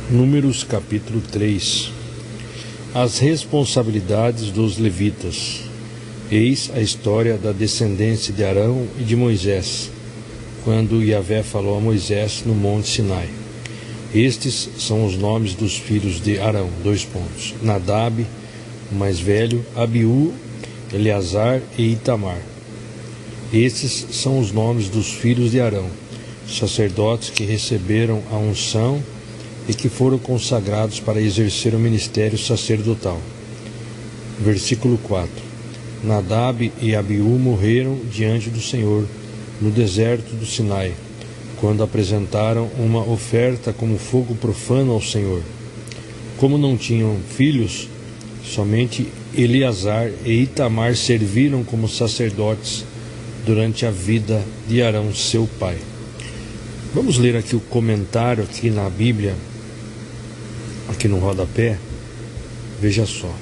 Números capítulo 3. As responsabilidades dos levitas. Eis a história da descendência de Arão e de Moisés, quando Yahvé falou a Moisés no monte Sinai. Estes são os nomes dos filhos de Arão, : Nadab, o mais velho, Abiú, Eleazar e Itamar. Estes são os nomes dos filhos de Arão, sacerdotes que receberam a unção e que foram consagrados para exercer o ministério sacerdotal. Versículo 4. Nadab e Abiú morreram diante do Senhor no deserto do Sinai, quando apresentaram uma oferta como fogo profano ao Senhor. Como não tinham filhos, somente Eleazar e Itamar serviram como sacerdotes durante a vida de Arão, seu pai. Vamos ler aqui o comentário aqui na Bíblia, aqui no rodapé. Veja só.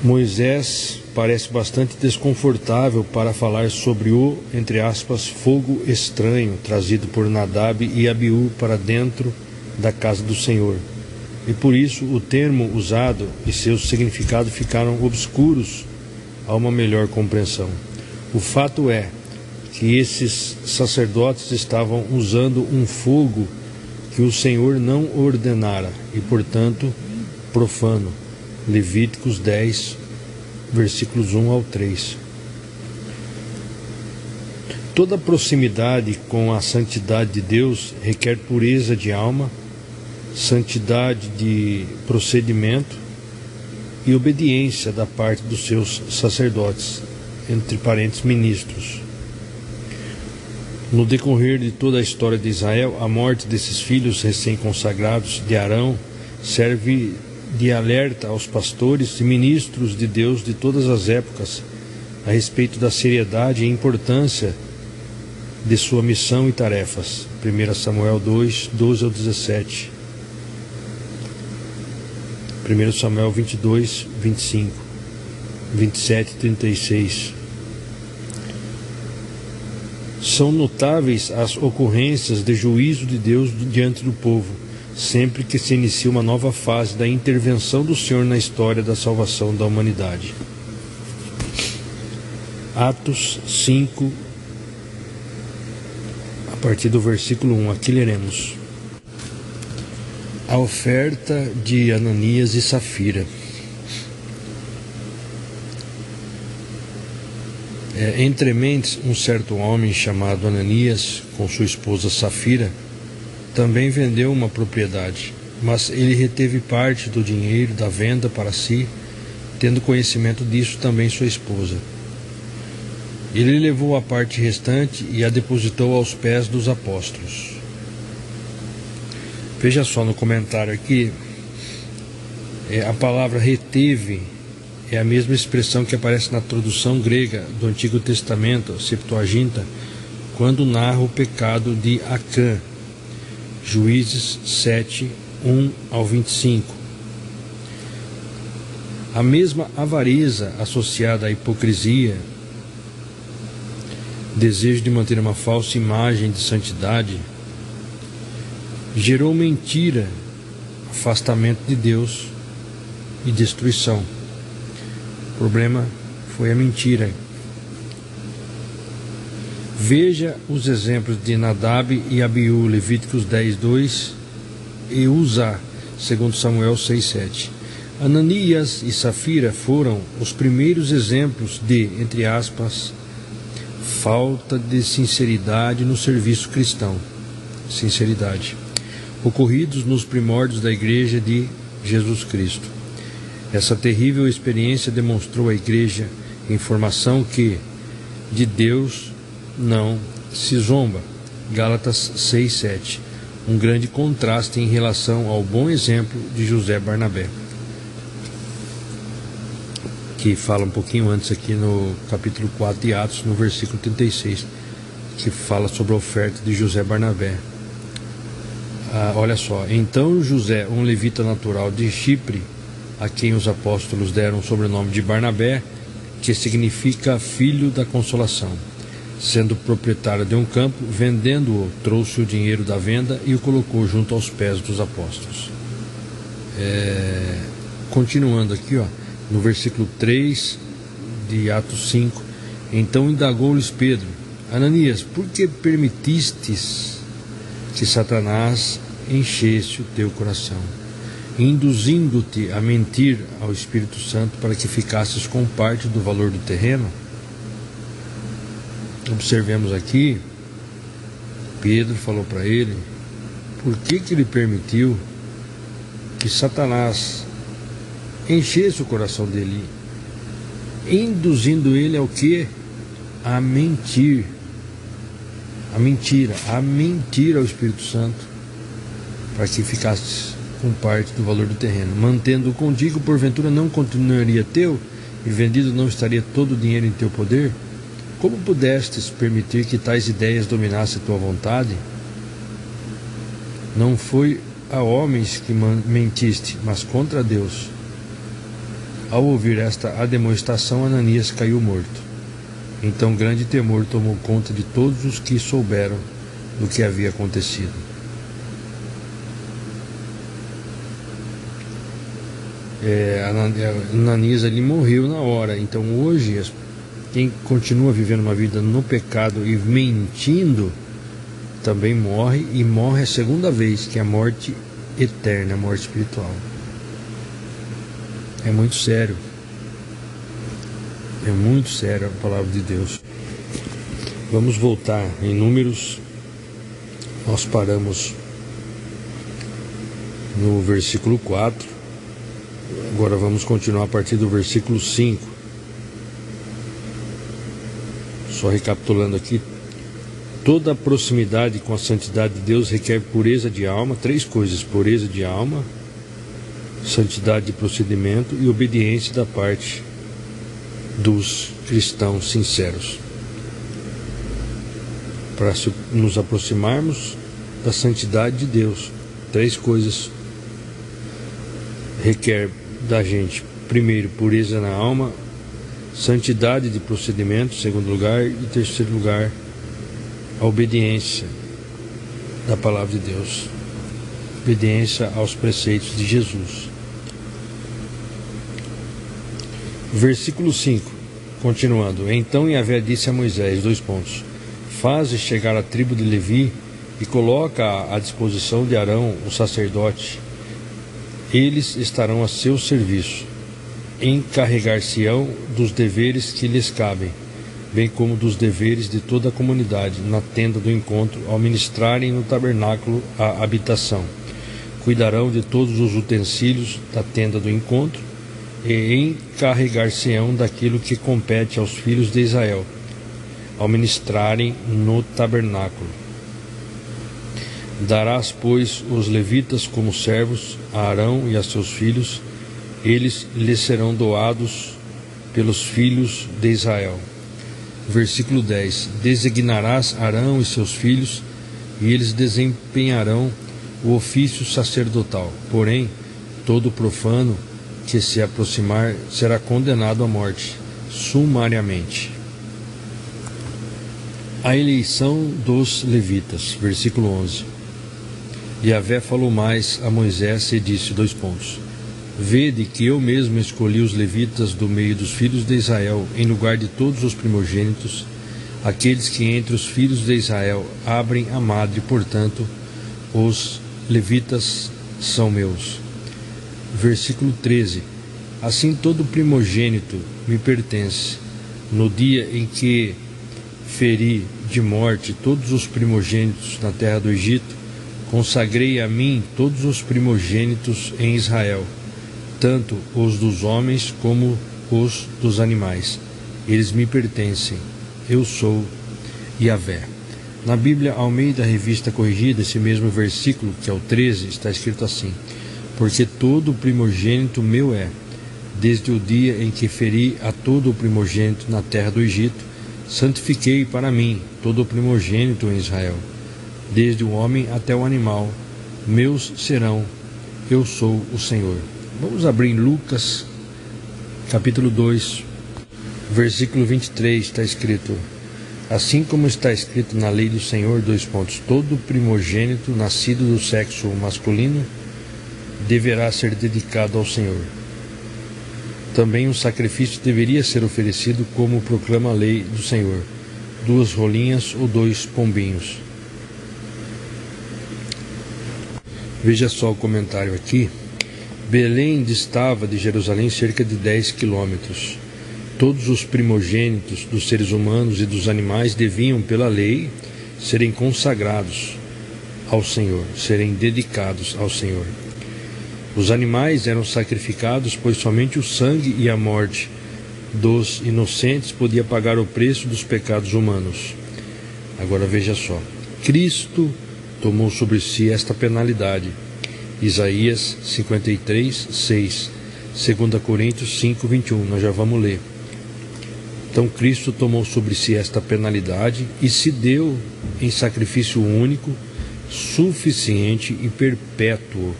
Moisés parece bastante desconfortável para falar sobre o, entre aspas, fogo estranho trazido por Nadab e Abiú para dentro da casa do Senhor. E por isso o termo usado e seu significado ficaram obscuros a uma melhor compreensão. O fato é que esses sacerdotes estavam usando um fogo que o Senhor não ordenara e, portanto, profano. Levíticos 10, versículos 1 ao 3. Toda proximidade com a santidade de Deus requer pureza de alma, santidade de procedimento e obediência da parte dos seus sacerdotes, entre parênteses, ministros. No decorrer de toda a história de Israel, a morte desses filhos recém-consagrados de Arão serve de alerta aos pastores e ministros de Deus de todas as épocas a respeito da seriedade e importância de sua missão e tarefas. 1 Samuel 2, 12 ao 17. 1 Samuel 22, 25, 27 e 36. São notáveis as ocorrências de juízo de Deus diante do povo, sempre que se inicia uma nova fase da intervenção do Senhor na história da salvação da humanidade. Atos 5, a partir do versículo 1, aqui leremos. A oferta de Ananias e Safira. Entre mentes, um certo homem chamado Ananias, com sua esposa Safira, também vendeu uma propriedade, mas ele reteve parte do dinheiro da venda para si, tendo conhecimento disso também sua esposa. Ele levou a parte restante e a depositou aos pés dos apóstolos. Veja só no comentário aqui, a palavra reteve é a mesma expressão que aparece na tradução grega do Antigo Testamento, Septuaginta, quando narra o pecado de Acã. Juízes 7, 1 ao 25. A mesma avareza associada à hipocrisia, desejo de manter uma falsa imagem de santidade, gerou mentira, afastamento de Deus e destruição. O problema foi a mentira. Veja os exemplos de Nadab e Abiú, Levíticos 10, 2, e Uzá, 2 Samuel 6, 7. Ananias e Safira foram os primeiros exemplos de, entre aspas, falta de sinceridade no serviço cristão. Sinceridade. Ocorridos nos primórdios da Igreja de Jesus Cristo. Essa terrível experiência demonstrou à Igreja informação que de Deus não se zomba. Gálatas 6, 7. Um grande contraste em relação ao bom exemplo de José Barnabé, que fala um pouquinho antes aqui no capítulo 4 de Atos, no versículo 36, que fala sobre a oferta de José Barnabé. Olha só, então José, um levita natural de Chipre, a quem os apóstolos deram o sobrenome de Barnabé, que significa filho da consolação, sendo proprietário de um campo, vendendo-o, trouxe o dinheiro da venda e o colocou junto aos pés dos apóstolos. Continuando aqui, no versículo 3 de Atos 5, então indagou-lhes Pedro: Ananias, por que permitistes que Satanás enchesse o teu coração, induzindo-te a mentir ao Espírito Santo para que ficasses com parte do valor do terreno? Observemos aqui, Pedro falou para ele por que ele permitiu que Satanás enchesse o coração dele, induzindo ele ao quê? A mentir. A mentir ao Espírito Santo, para que ficasse com parte do valor do terreno. Mantendo-o contigo, porventura não continuaria teu, e vendido não estaria todo o dinheiro em teu poder? Como pudestes permitir que tais ideias dominassem tua vontade? Não foi a homens que mentiste, mas contra Deus. Ao ouvir esta ademoestação, Ananias caiu morto. Então grande temor tomou conta de todos os que souberam do que havia acontecido. Ananias ali morreu na hora. Então hoje, quem continua vivendo uma vida no pecado e mentindo, também morre, e morre a segunda vez, que é a morte eterna, a morte espiritual. É muito sério. É muito sério a palavra de Deus. Vamos voltar em Números. Nós paramos no versículo 4. Agora vamos continuar a partir do versículo 5. Só recapitulando aqui. Toda proximidade com a santidade de Deus requer pureza de alma. 3 coisas: pureza de alma, santidade de procedimento e obediência da parte dos cristãos sinceros. Para nos aproximarmos da santidade de Deus, 3 coisas requer da gente: primeiro, pureza na alma, santidade de procedimento, segundo lugar, e terceiro lugar, a obediência da palavra de Deus, obediência aos preceitos de Jesus. Versículo 5, continuando. Então Yahvé disse a Moisés, faze chegar a tribo de Levi e coloca à disposição de Arão, o sacerdote. Eles estarão a seu serviço. Encarregar-se-ão dos deveres que lhes cabem, bem como dos deveres de toda a comunidade, na tenda do encontro, ao ministrarem no tabernáculo a habitação. Cuidarão de todos os utensílios da tenda do encontro, e encarregar-se-ão daquilo que compete aos filhos de Israel, ao ministrarem no tabernáculo. Darás, pois, os levitas como servos a Arão e a seus filhos, eles lhes serão doados pelos filhos de Israel. Versículo 10. Designarás Arão e seus filhos, e eles desempenharão o ofício sacerdotal. Porém, todo profano que se aproximar será condenado à morte, sumariamente. A eleição dos levitas. Versículo 11. Yahvé falou mais a Moisés e disse, Vede que eu mesmo escolhi os levitas do meio dos filhos de Israel, em lugar de todos os primogênitos, aqueles que entre os filhos de Israel abrem a madre, portanto, os levitas são meus. Versículo 13. Assim todo primogênito me pertence. No dia em que feri de morte todos os primogênitos na terra do Egito, consagrei a mim todos os primogênitos em Israel, tanto os dos homens como os dos animais. Eles me pertencem. Eu sou Yahvé. Na Bíblia Almeida Revista Corrigida, esse mesmo versículo, que é o 13, está escrito assim: Porque todo o primogênito meu é, desde o dia em que feri a todo o primogênito na terra do Egito, santifiquei para mim todo o primogênito em Israel, desde o homem até o animal, meus serão, eu sou o Senhor. Vamos abrir em Lucas, capítulo 2, versículo 23, está escrito: Assim como está escrito na lei do Senhor, todo primogênito nascido do sexo masculino deverá ser dedicado ao Senhor. Também um sacrifício deveria ser oferecido, como proclama a lei do Senhor: 2 rolinhas ou 2 pombinhos. Veja só o comentário aqui. Belém distava de Jerusalém cerca de 10 quilômetros. Todos os primogênitos dos seres humanos e dos animais deviam, pela lei, serem consagrados ao Senhor, serem dedicados ao Senhor. Os animais eram sacrificados, pois somente o sangue e a morte dos inocentes podia pagar o preço dos pecados humanos. Agora veja só. Cristo tomou sobre si esta penalidade. Isaías 53, 6. 2 Coríntios 5, 21. Nós já vamos ler. Então Cristo tomou sobre si esta penalidade e se deu em sacrifício único, suficiente e perpétuo.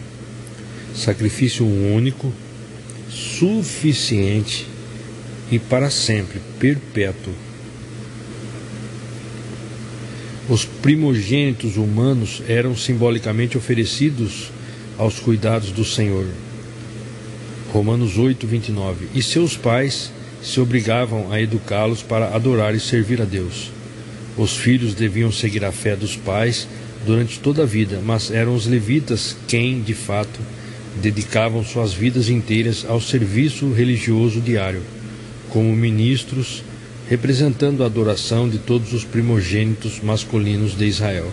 Sacrifício único, suficiente e para sempre, perpétuo. Os primogênitos humanos eram simbolicamente oferecidos aos cuidados do Senhor. Romanos 8, 29. E seus pais se obrigavam a educá-los para adorar e servir a Deus. Os filhos deviam seguir a fé dos pais durante toda a vida, mas eram os levitas quem, de fato, dedicavam suas vidas inteiras ao serviço religioso diário, como ministros, representando a adoração de todos os primogênitos masculinos de Israel.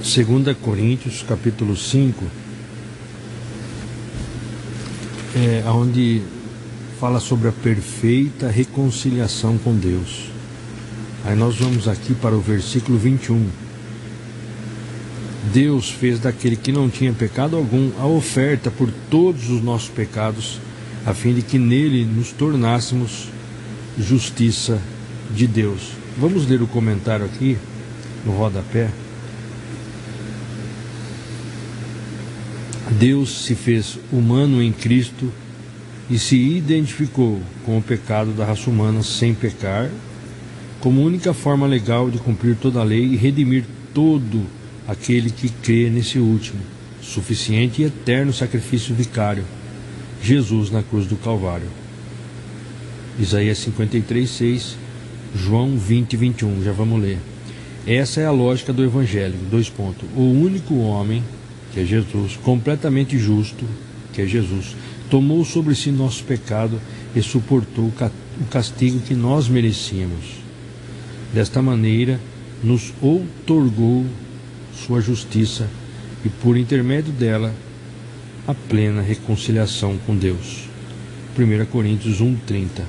2 Coríntios, capítulo 5, onde fala sobre a perfeita reconciliação com Deus. Aí nós vamos aqui para o versículo 21. Deus fez daquele que não tinha pecado algum a oferta por todos os nossos pecados, a fim de que nele nos tornássemos justiça de Deus. Vamos ler o comentário aqui no rodapé. Deus se fez humano em Cristo e se identificou com o pecado da raça humana sem pecar, como única forma legal de cumprir toda a lei e redimir todo aquele que crê nesse último, suficiente e eterno sacrifício vicário, Jesus na cruz do Calvário. Isaías 53, 6, João 20, 21, já vamos ler. Essa é a lógica do Evangelho, O único homem, que é Jesus, completamente justo, que é Jesus, tomou sobre si nosso pecado e suportou o castigo que nós merecíamos. Desta maneira, nos outorgou sua justiça e, por intermédio dela, a plena reconciliação com Deus. 1 Coríntios 1:30.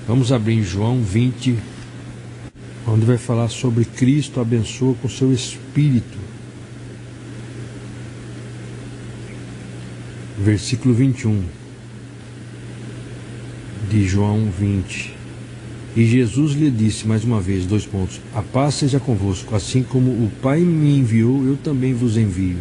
Vamos abrir em João 20, onde vai falar sobre Cristo abençoa com seu Espírito. Versículo 21 de João 20. E Jesus lhe disse mais uma vez, a paz seja convosco, assim como o Pai me enviou, eu também vos envio.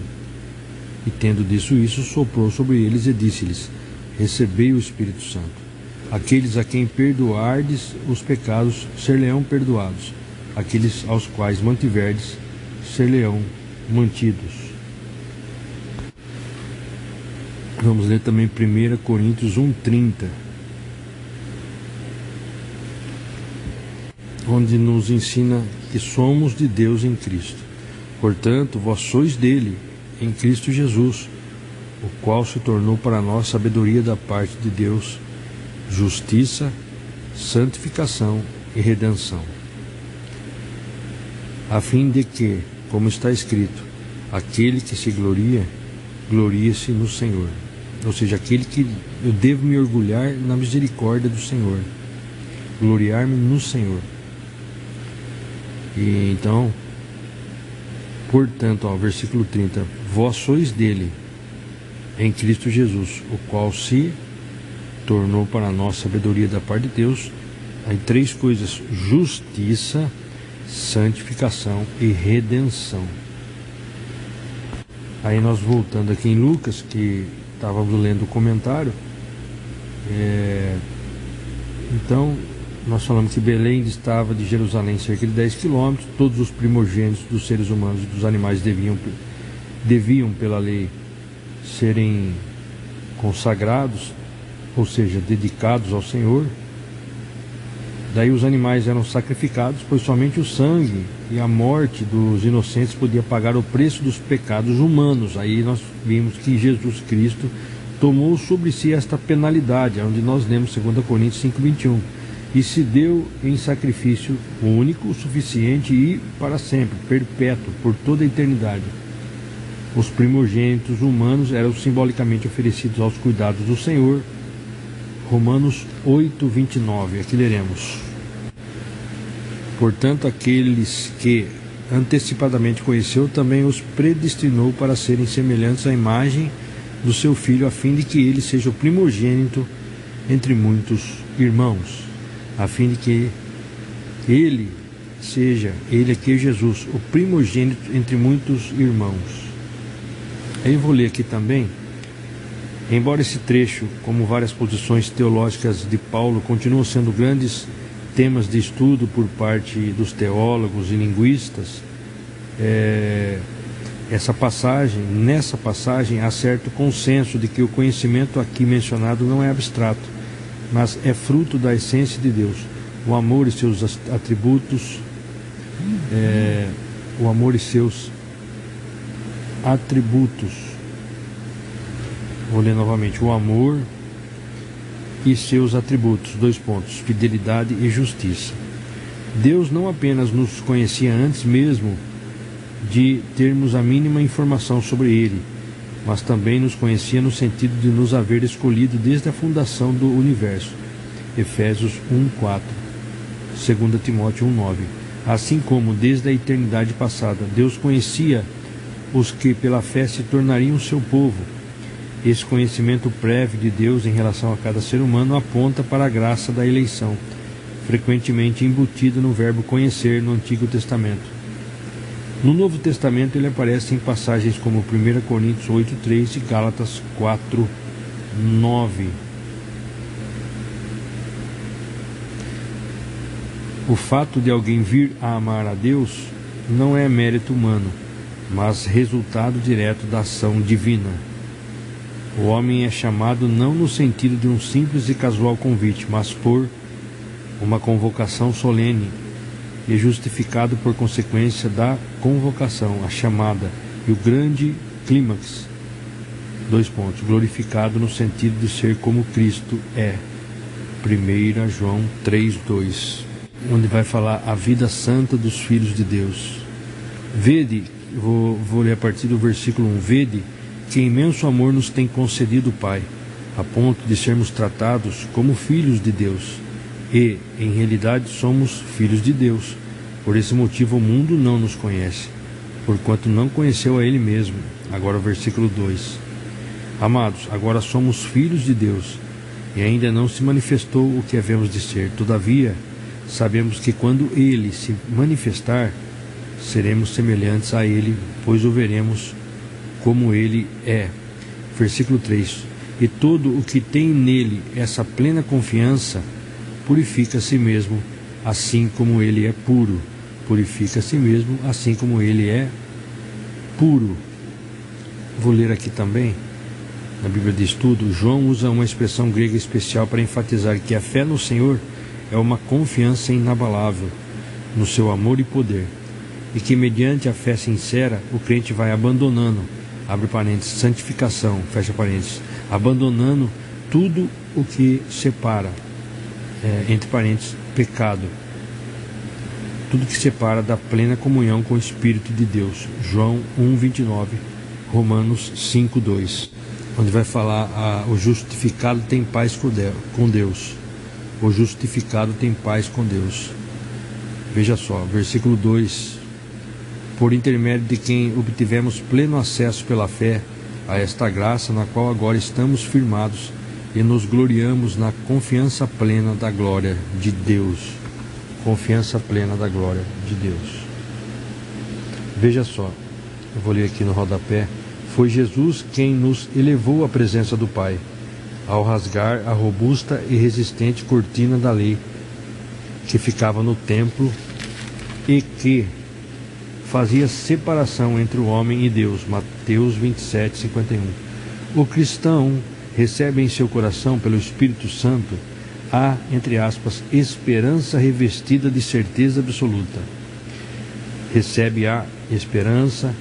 E tendo dito isso, soprou sobre eles e disse-lhes, recebei o Espírito Santo. Aqueles a quem perdoardes os pecados, ser-lhe-ão perdoados. Aqueles aos quais mantiverdes, ser-lhe-ão mantidos. Vamos ler também 1 Coríntios 1:30, onde nos ensina que somos de Deus em Cristo. Portanto, vós sois dele, em Cristo Jesus, o qual se tornou para nós sabedoria da parte de Deus, justiça, santificação e redenção. A fim de que, como está escrito, aquele que se gloria, glorie-se no Senhor. Ou seja, aquele que eu devo me orgulhar na misericórdia do Senhor, gloriar-me no Senhor. E então, portanto, versículo 30, vós sois dele, em Cristo Jesus, o qual se tornou para nós sabedoria da parte de Deus. Aí 3 coisas: justiça, santificação e redenção. Aí nós voltando aqui em Lucas, que estávamos lendo o comentário, então nós falamos que Belém distava de Jerusalém cerca de 10 quilômetros. Todos os primogênitos dos seres humanos e dos animais deviam pela lei serem consagrados, ou seja, dedicados ao Senhor. Daí os animais eram sacrificados, pois somente o sangue e a morte dos inocentes podia pagar o preço dos pecados humanos. Aí nós vimos que Jesus Cristo tomou sobre si esta penalidade, onde nós lemos 2 Coríntios 5:21, e se deu em sacrifício único, suficiente e para sempre, perpétuo, por toda a eternidade. Os primogênitos humanos eram simbolicamente oferecidos aos cuidados do Senhor. Romanos 8:29, aqui leremos: portanto, aqueles que antecipadamente conheceu, também os predestinou para serem semelhantes à imagem do seu Filho, a fim de que ele seja o primogênito entre muitos irmãos, a fim de que ele aqui, Jesus, o primogênito entre muitos irmãos. Aí eu vou ler aqui também. Embora esse trecho, como várias posições teológicas de Paulo, continuam sendo grandes temas de estudo por parte dos teólogos e linguistas, nessa passagem há certo consenso de que o conhecimento aqui mencionado não é abstrato, mas é fruto da essência de Deus. O amor e seus atributos, vou ler novamente: o amor e seus atributos, fidelidade e justiça. Deus não apenas nos conhecia antes mesmo de termos a mínima informação sobre Ele, mas também nos conhecia no sentido de nos haver escolhido desde a fundação do universo. Efésios 1:4, 2 Timóteo 1:9. Assim como desde a eternidade passada Deus conhecia os que pela fé se tornariam seu povo, esse conhecimento prévio de Deus em relação a cada ser humano aponta para a graça da eleição, frequentemente embutida no verbo conhecer no Antigo Testamento. No Novo Testamento ele aparece em passagens como 1 Coríntios 8:3 e Gálatas 4:9. O fato de alguém vir a amar a Deus não é mérito humano, mas resultado direto da ação divina. O homem é chamado não no sentido de um simples e casual convite, mas por uma convocação solene, e é justificado por consequência da convocação, a chamada e o grande clímax. Glorificado no sentido de ser como Cristo é. 1 João 3:2, onde vai falar a vida santa dos filhos de Deus. Vede, vou ler a partir do versículo 1, vede que imenso amor nos tem concedido o Pai, a ponto de sermos tratados como filhos de Deus. E, em realidade, somos filhos de Deus. Por esse motivo o mundo não nos conhece, porquanto não conheceu a Ele mesmo. Agora o versículo 2. Amados, agora somos filhos de Deus, e ainda não se manifestou o que havemos de ser. Todavia, sabemos que quando Ele se manifestar, seremos semelhantes a Ele, pois o veremos como Ele é. Versículo 3. E todo o que tem nele essa plena confiança purifica a si mesmo, assim como Ele é puro. Purifica a si mesmo, assim como Ele é puro. Vou ler aqui também, na Bíblia de Estudo, João usa uma expressão grega especial para enfatizar que a fé no Senhor é uma confiança inabalável no seu amor e poder, e que mediante a fé sincera o crente vai abandonando, abre parênteses, santificação, fecha parênteses, abandonando tudo o que separa, entre parênteses, pecado, tudo que separa da plena comunhão com o Espírito de Deus. João 1:29, Romanos 5:2, onde vai falar o justificado tem paz com Deus. O justificado tem paz com Deus. Veja só, versículo 2: por intermédio de quem obtivemos pleno acesso pela fé a esta graça na qual agora estamos firmados e nos gloriamos na confiança plena da glória de Deus. Confiança plena da glória de Deus. Veja só, eu vou ler aqui no rodapé: foi Jesus quem nos elevou à presença do Pai, ao rasgar a robusta e resistente cortina da lei, que ficava no templo e que fazia separação entre o homem e Deus. Mateus 27, 51. O cristão recebe em seu coração, pelo Espírito Santo, a, entre aspas, esperança revestida de certeza absoluta. Recebe a esperança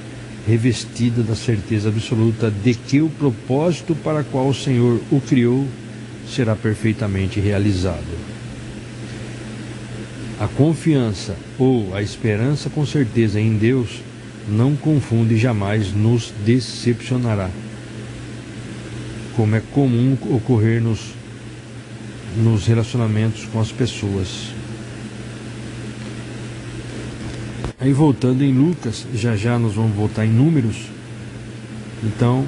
revestida da certeza absoluta de que o propósito para o qual o Senhor o criou será perfeitamente realizado. A confiança ou a esperança com certeza em Deus não confunde e jamais nos decepcionará, como é comum ocorrer nos relacionamentos com as pessoas. Aí voltando em Lucas, já nós vamos voltar em Números. Então,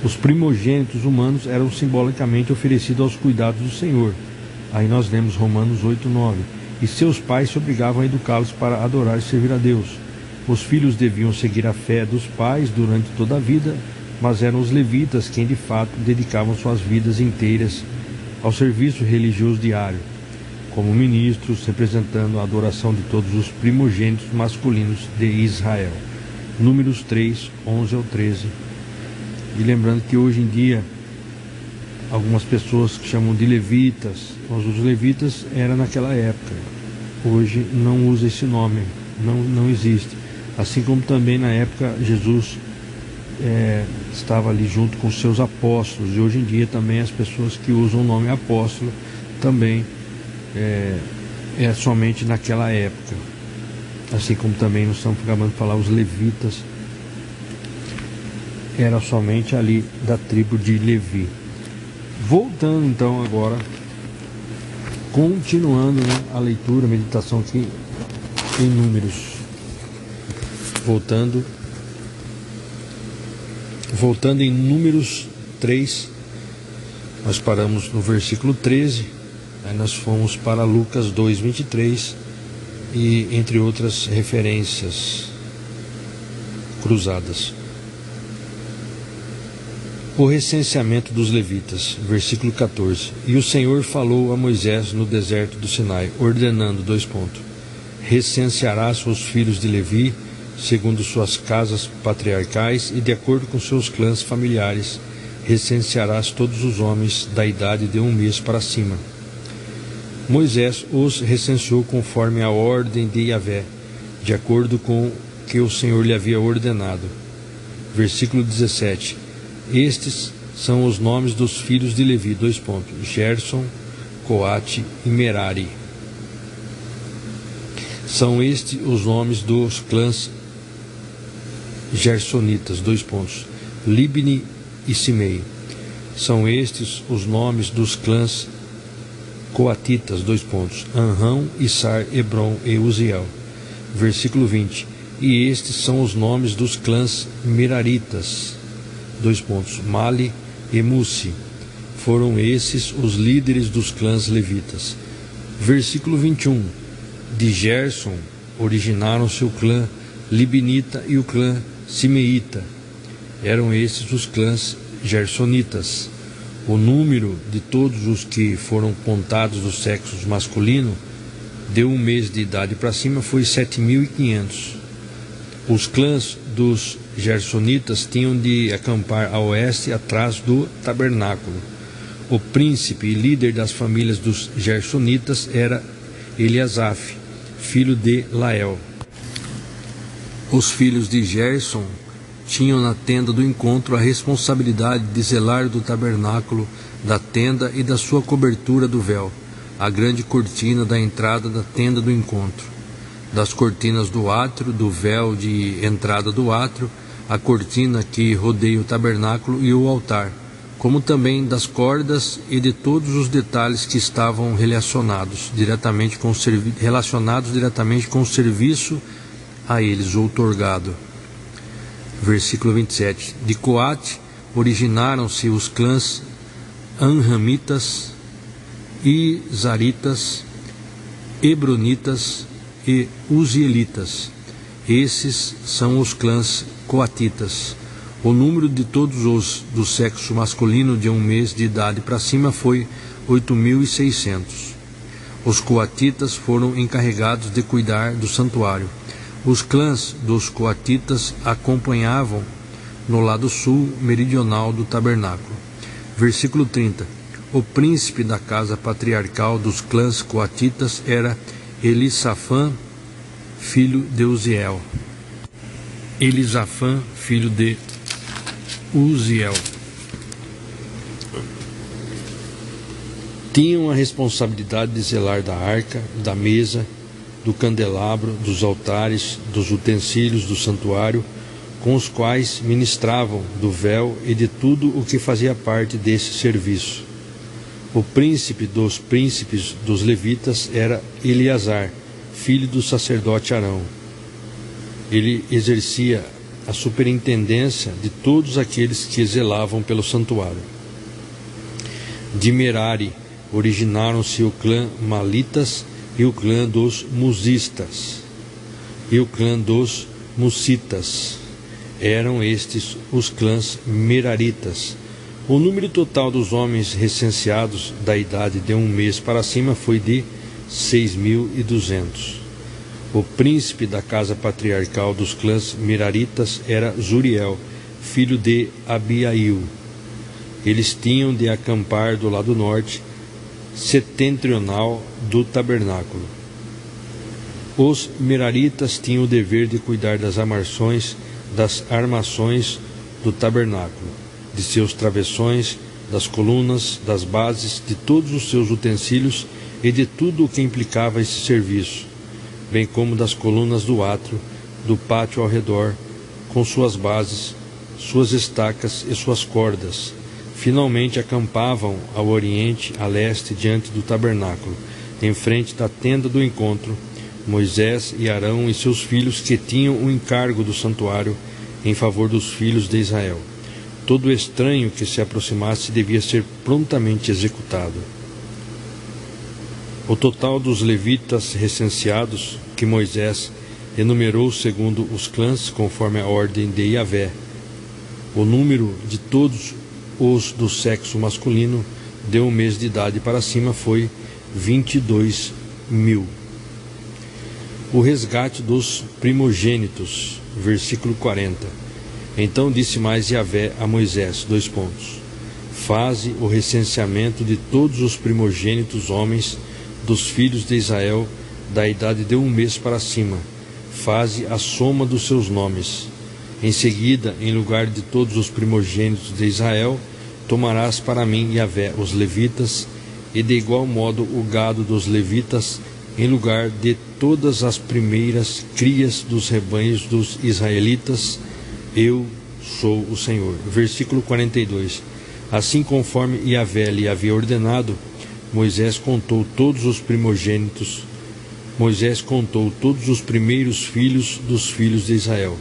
os primogênitos humanos eram simbolicamente oferecidos aos cuidados do Senhor. Aí nós lemos Romanos 8, 9. E seus pais se obrigavam a educá-los para adorar e servir a Deus. Os filhos deviam seguir a fé dos pais durante toda a vida, mas eram os levitas quem de fato dedicavam suas vidas inteiras ao serviço religioso diário, como ministros, representando a adoração de todos os primogênitos masculinos de Israel. Números 3, 11 ao 13. E lembrando que hoje em dia, algumas pessoas que chamam de levitas, mas os levitas era naquela época. Hoje não usa esse nome, não existe. Assim como também na época Jesus estava ali junto com os seus apóstolos, e hoje em dia também as pessoas que usam o nome apóstolo também é somente naquela época. Assim como também nós estamos acabando de falar, os levitas era somente ali da tribo de Levi. Voltando então agora, continuando, né, a leitura, a meditação aqui em Números. Voltando em Números 3, nós paramos no versículo 13, aí nós fomos para Lucas 2, 23, e entre outras referências cruzadas. O recenseamento dos levitas, versículo 14. E o Senhor falou a Moisés no deserto do Sinai, ordenando, recensearás os filhos de Levi, segundo suas casas patriarcais e de acordo com seus clãs familiares, recensearás todos os homens da idade de 1 mês para cima. Moisés os recenseou conforme a ordem de Yahvé, de acordo com o que o Senhor lhe havia ordenado. Versículo 17. Estes são os nomes dos filhos de Levi, Gerson, Coate e Merari. São estes os nomes dos clãs gersonitas, Libni e Simei. São estes os nomes dos clãs coatitas, Anrão, Issar, Hebron e Uziel. Versículo 20. E estes são os nomes dos clãs meraritas, Mali e Musi. Foram esses os líderes dos clãs levitas. Versículo 21. De Gerson originaram-se o clã libnita e o clã simeíta. Eram esses os clãs gersonitas. O número de todos os que foram contados do sexo masculino de 1 mês de idade para cima foi 7.500. Os clãs dos gersonitas tinham de acampar a oeste atrás do tabernáculo. O príncipe e líder das famílias dos gersonitas era Eliasaf, filho de Lael. Os filhos de Gerson tinham na tenda do encontro a responsabilidade de zelar do tabernáculo, da tenda e da sua cobertura do véu, a grande cortina da entrada da tenda do encontro, das cortinas do átrio, do véu de entrada do átrio, a cortina que rodeia o tabernáculo e o altar, como também das cordas e de todos os detalhes que estavam relacionados diretamente com o serviço a eles outorgado. Versículo 27. De Coate originaram-se os clãs Anramitas, Izaritas, Hebronitas e Uzielitas. Esses são os clãs coatitas. O número de todos os do sexo masculino de 1 mês de idade para cima foi 8.600. Os coatitas foram encarregados de cuidar do santuário. Os clãs dos coatitas acompanhavam no lado sul meridional do tabernáculo. Versículo 30. O príncipe da casa patriarcal dos clãs coatitas era Elisafã, filho de Uziel. Elisafã, filho de Uziel. Tinham a responsabilidade de zelar da arca, da mesa, do candelabro, dos altares, dos utensílios do santuário, com os quais ministravam, do véu e de tudo o que fazia parte desse serviço. O príncipe dos príncipes dos levitas era Eleazar, filho do sacerdote Arão. Ele exercia a superintendência de todos aqueles que zelavam pelo santuário. De Merari originaram-se o clã Malitas e o clã dos Musistas e o clã dos Musitas. Eram estes os clãs Meraritas. O número total dos homens recenseados da idade de 1 mês para cima foi de 6.200. O príncipe da casa patriarcal dos clãs Meraritas era Zuriel, filho de Abiail. Eles tinham de acampar do lado norte, setentrional do tabernáculo. Os Meraritas tinham o dever de cuidar das armações do tabernáculo, de seus travessões, das colunas, das bases, de todos os seus utensílios e de tudo o que implicava esse serviço, bem como das colunas do átrio, do pátio ao redor, com suas bases, suas estacas e suas cordas. Finalmente acampavam ao oriente, a leste, diante do tabernáculo, em frente da tenda do encontro, Moisés e Arão e seus filhos, que tinham o encargo do santuário em favor dos filhos de Israel. Todo estranho que se aproximasse devia ser prontamente executado. O total dos levitas recenseados, que Moisés enumerou segundo os clãs, conforme a ordem de Yahvé. O número de todos os do sexo masculino de 1 mês de idade para cima foi 22.000. O resgate dos primogênitos, versículo 40. Então disse mais Yahvé a Moisés, faze o recenseamento de todos os primogênitos homens dos filhos de Israel da idade de 1 mês para cima. Faze a soma dos seus nomes. Em seguida, em lugar de todos os primogênitos de Israel, tomarás para mim, Yahvé, os levitas, e de igual modo o gado dos levitas, em lugar de todas as primeiras crias dos rebanhos dos israelitas. Eu sou o Senhor. Versículo 42. Assim conforme Yahvé lhe havia ordenado, Moisés contou todos os primogênitos. Moisés contou todos os primeiros filhos dos filhos de Israel.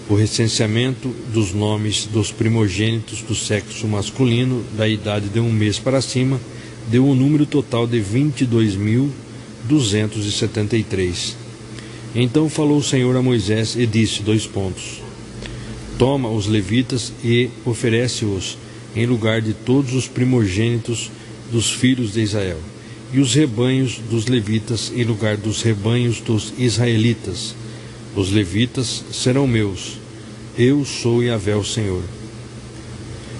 O recenseamento dos nomes dos primogênitos do sexo masculino da idade de 1 mês para cima deu um número total de 22.273. Então falou o Senhor a Moisés e disse, toma os levitas e oferece-os em lugar de todos os primogênitos dos filhos de Israel, e os rebanhos dos levitas em lugar dos rebanhos dos israelitas. Os levitas serão meus. Eu sou Yahvé o Senhor.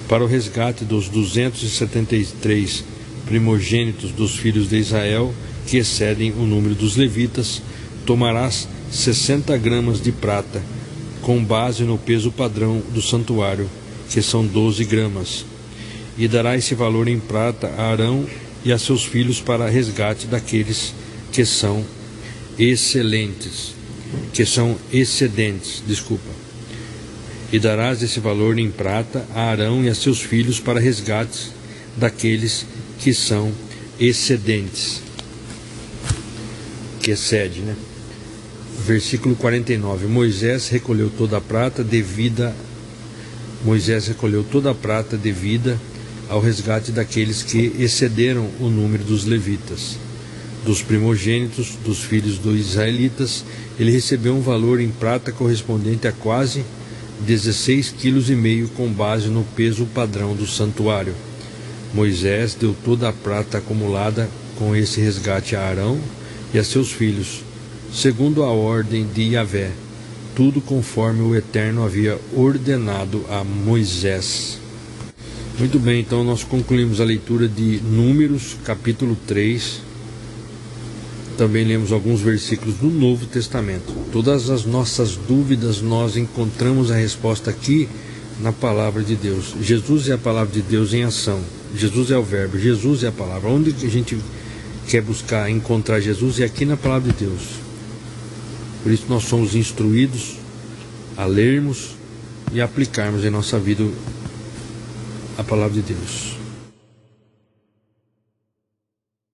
Para o resgate dos 273 primogênitos dos filhos de Israel, que excedem o número dos levitas, tomarás 60 gramas de prata, com base no peso padrão do santuário, que são 12 gramas, e dará esse valor em prata a Arão e a seus filhos para resgate daqueles que são excedentes. E darás esse valor em prata a Arão e a seus filhos para resgates daqueles que são excedentes. Que excede, né? Versículo 49. Moisés recolheu toda a prata devida ao resgate daqueles que excederam o número dos levitas. Dos primogênitos dos filhos dos israelitas, ele recebeu um valor em prata correspondente a quase 16,5 kg, com base no peso padrão do santuário. Moisés deu toda a prata acumulada com esse resgate a Arão e a seus filhos, segundo a ordem de Yahvé, tudo conforme o Eterno havia ordenado a Moisés. Muito bem, então nós concluímos a leitura de Números, capítulo 3. Também lemos alguns versículos do Novo Testamento. Todas as nossas dúvidas nós encontramos a resposta aqui na palavra de Deus. Jesus é a palavra de Deus em ação. Jesus é o verbo, Jesus é a palavra. Onde a gente quer buscar encontrar Jesus é aqui na palavra de Deus. Por isso nós somos instruídos a lermos e aplicarmos em nossa vida a palavra de Deus.